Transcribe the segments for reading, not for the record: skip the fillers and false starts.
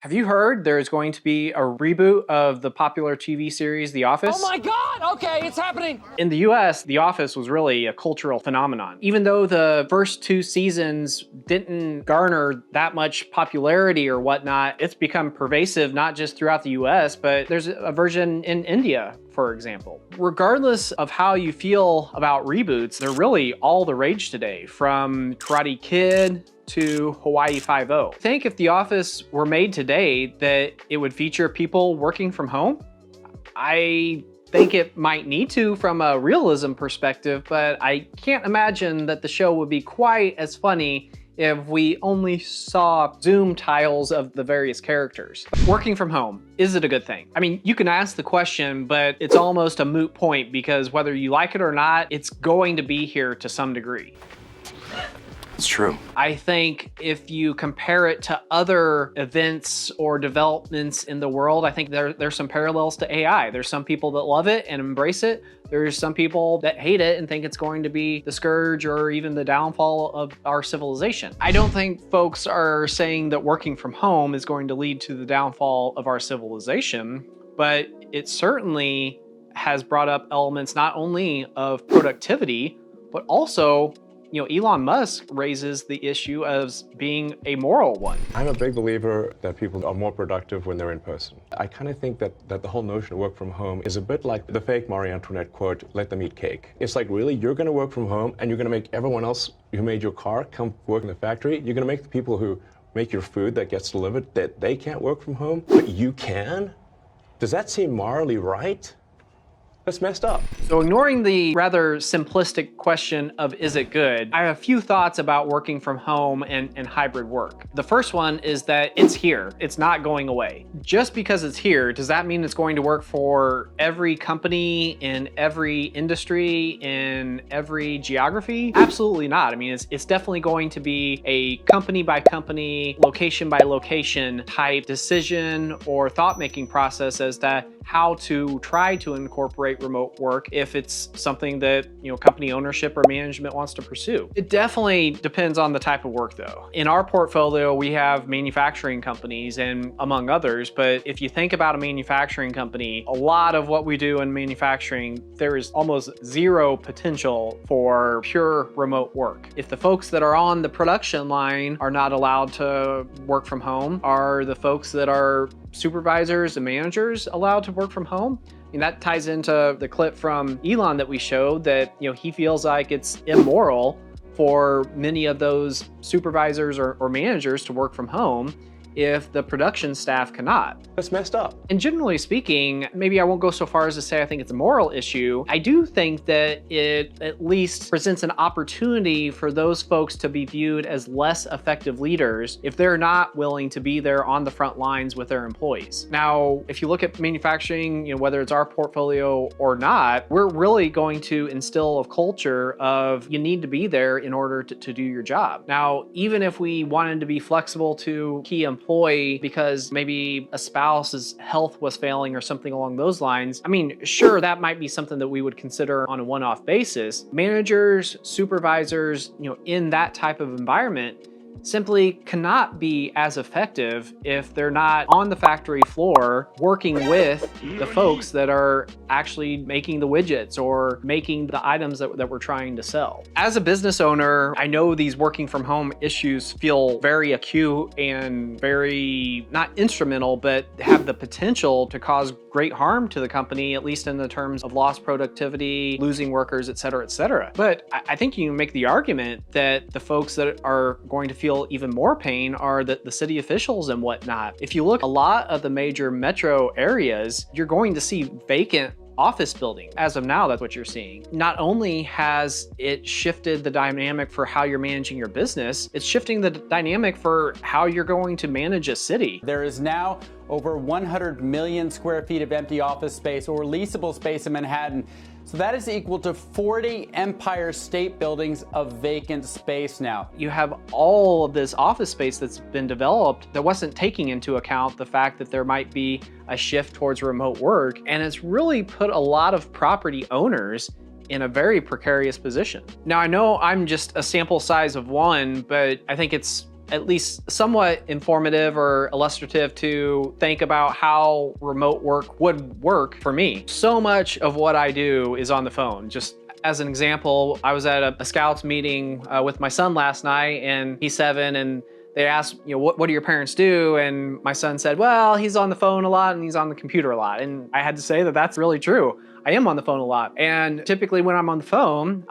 Have you heard there's going to be a reboot of the popular TV series The Office? Oh my God! Okay, it's happening! In the US, The Office was really a cultural phenomenon. Even though the first two seasons didn't garner that much popularity or whatnot, it's become pervasive not just throughout the US, but there's a version in India, for example. Regardless of how you feel about reboots, they're really all the rage today, from Karate Kid to Hawaii Five-0. Think if The Office were made today that it would feature people working from home? I think it might need to from a realism perspective, but I can't imagine that the show would be quite as funny if we only saw Zoom tiles of the various characters. Working from home, is it a good thing? I mean, you can ask the question, but it's almost a moot point because whether you like it or not, it's going to be here to some degree. It's true. I think if you compare it to other events or developments in the world, I think there's some parallels to AI. There's some people that love it and embrace it. There's some people that hate it and think it's going to be the scourge or even the downfall of our civilization. I don't think folks are saying that working from home is going to lead to the downfall of our civilization, but it certainly has brought up elements not only of productivity, but also Elon Musk raises the issue of being a moral one. I'm a big believer that people are more productive when they're in person. I kind of think that the whole notion of work from home is a bit like the fake Marie Antoinette quote, "Let them eat cake." It's like, really, you're going to work from home and you're going to make everyone else who made your car come work in the factory? You're going to make the people who make your food that gets delivered, that they can't work from home, but you can? Does that seem morally right? That's messed up. So ignoring the rather simplistic question of is it good, I have a few thoughts about working from home and hybrid work. The first one is that it's here. It's not going away. Just because it's here, does that mean it's going to work for every company in every industry in every geography? Absolutely not. I mean, it's definitely going to be a company by company, location by location type decision or thought-making process as to how to try to incorporate remote work if it's something that company ownership or management wants to pursue. It definitely depends on the type of work though. In our portfolio, we have manufacturing companies and among others, but if you think about a manufacturing company, a lot of what we do in manufacturing, there is almost zero potential for pure remote work. If the folks that are on the production line are not allowed to work from home, are the folks that are supervisors and managers allowed to work from home? And that ties into the clip from Elon that we showed that he feels like it's immoral for many of those supervisors or managers to work from home if the production staff cannot. That's messed up. And generally speaking, maybe I won't go so far as to say I think it's a moral issue. I do think that it at least presents an opportunity for those folks to be viewed as less effective leaders if they're not willing to be there on the front lines with their employees. Now, if you look at manufacturing, whether it's our portfolio or not, we're really going to instill a culture of you need to be there in order to do your job. Now, even if we wanted to be flexible to key employees because maybe a spouse's health was failing or something along those lines, I mean, sure, that might be something that we would consider on a one-off basis. Managers, supervisors, in that type of environment simply cannot be as effective if they're not on the factory floor working with the folks that are actually making the widgets or making the items that we're trying to sell. As a business owner, I know these working from home issues feel very acute and very, not instrumental, but have the potential to cause great harm to the company, at least in the terms of lost productivity, losing workers, et cetera, et cetera. But I think you can make the argument that the folks that are going to feel even more pain are the city officials and whatnot. If you look, a lot of the major metro areas, you're going to see vacant office building. As of now, that's what you're seeing. Not only has it shifted the dynamic for how you're managing your business, it's shifting the dynamic for how you're going to manage a city. There is now over 100 million square feet of empty office space or leasable space in Manhattan. So that is equal to 40 Empire State Buildings of vacant space now. You have all of this office space that's been developed that wasn't taking into account the fact that there might be a shift towards remote work, and it's really put a lot of property owners in a very precarious position. Now, I know I'm just a sample size of one, but I think it's at least somewhat informative or illustrative to think about how remote work would work for me. So much of what I do is on the phone. Just as an example, I was at a Scouts meeting with my son last night, and he's 7, and they asked, what do your parents do? And my son said, well, he's on the phone a lot and he's on the computer a lot. And I had to say that that's really true. I am on the phone a lot. And typically when I'm on the phone,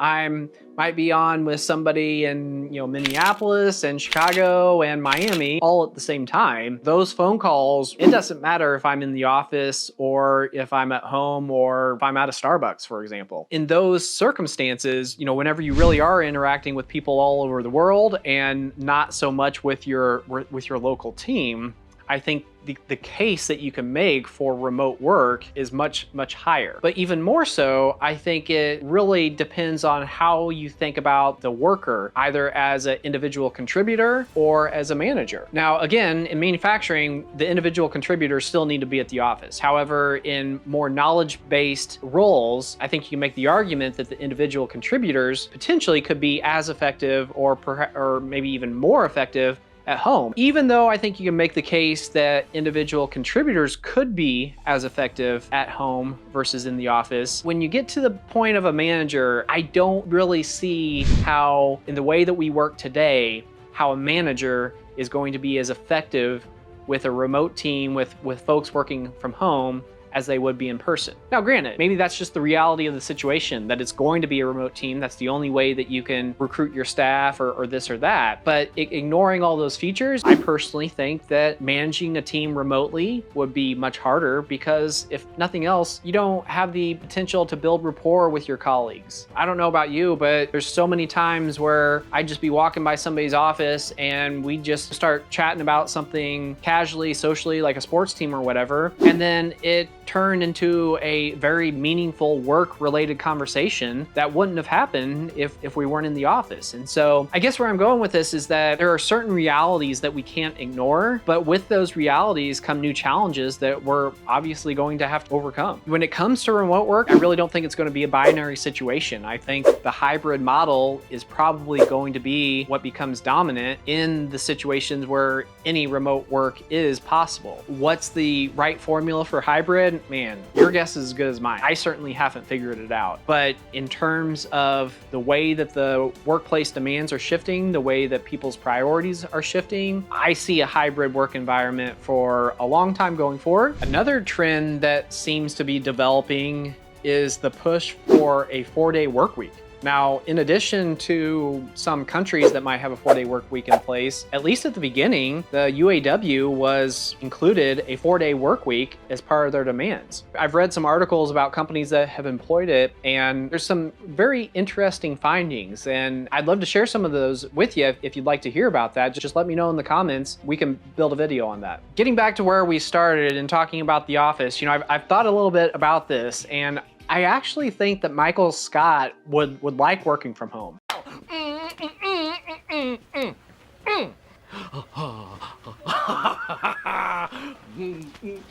might be on with somebody in Minneapolis and Chicago and Miami all at the same time. Those phone calls, it doesn't matter if I'm in the office or if I'm at home or if I'm at a Starbucks, for example. In those circumstances, whenever you really are interacting with people all over the world and not so much with your local team, I think the case that you can make for remote work is much, much higher. But even more so, I think it really depends on how you think about the worker, either as an individual contributor or as a manager. Now, again, in manufacturing, the individual contributors still need to be at the office. However, in more knowledge-based roles, I think you can make the argument that the individual contributors potentially could be as effective or maybe even more effective at home. Even though I think you can make the case that individual contributors could be as effective at home versus in the office, when you get to the point of a manager, I don't really see how, in the way that we work today, how a manager is going to be as effective with a remote team with folks working from home as they would be in person. Now, granted, maybe that's just the reality of the situation, that it's going to be a remote team. That's the only way that you can recruit your staff or this or that. But ignoring all those features, I personally think that managing a team remotely would be much harder because if nothing else, you don't have the potential to build rapport with your colleagues. I don't know about you, but there's so many times where I'd just be walking by somebody's office and we just start chatting about something casually, socially, like a sports team or whatever. And then it turned into a very meaningful work-related conversation that wouldn't have happened if we weren't in the office. And so I guess where I'm going with this is that there are certain realities that we can't ignore, but with those realities come new challenges that we're obviously going to have to overcome. When it comes to remote work, I really don't think it's going to be a binary situation. I think the hybrid model is probably going to be what becomes dominant in the situations where any remote work is possible. What's the right formula for hybrid? Man, your guess is as good as mine. I certainly haven't figured it out. But in terms of the way that the workplace demands are shifting, the way that people's priorities are shifting, I see a hybrid work environment for a long time going forward. Another trend that seems to be developing is the push for a 4-day work week. Now, in addition to some countries that might have a 4-day work week in place, at least at the beginning, the UAW was included a 4-day work week as part of their demands. I've read some articles about companies that have employed it, and there's some very interesting findings, and I'd love to share some of those with you if you'd like to hear about that. Just let me know in the comments. We can build a video on that. Getting back to where we started and talking about the office, I've thought a little bit about this, and I actually think that Michael Scott would like working from home.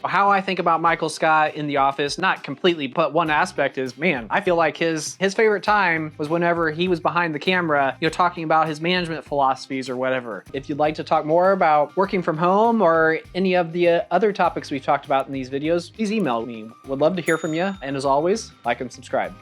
How I think about Michael Scott in the office, not completely, but one aspect is, man, I feel like his favorite time was whenever he was behind the camera, talking about his management philosophies or whatever. If you'd like to talk more about working from home or any of the other topics we've talked about in these videos, please email me. Would love to hear from you. And as always, like and subscribe.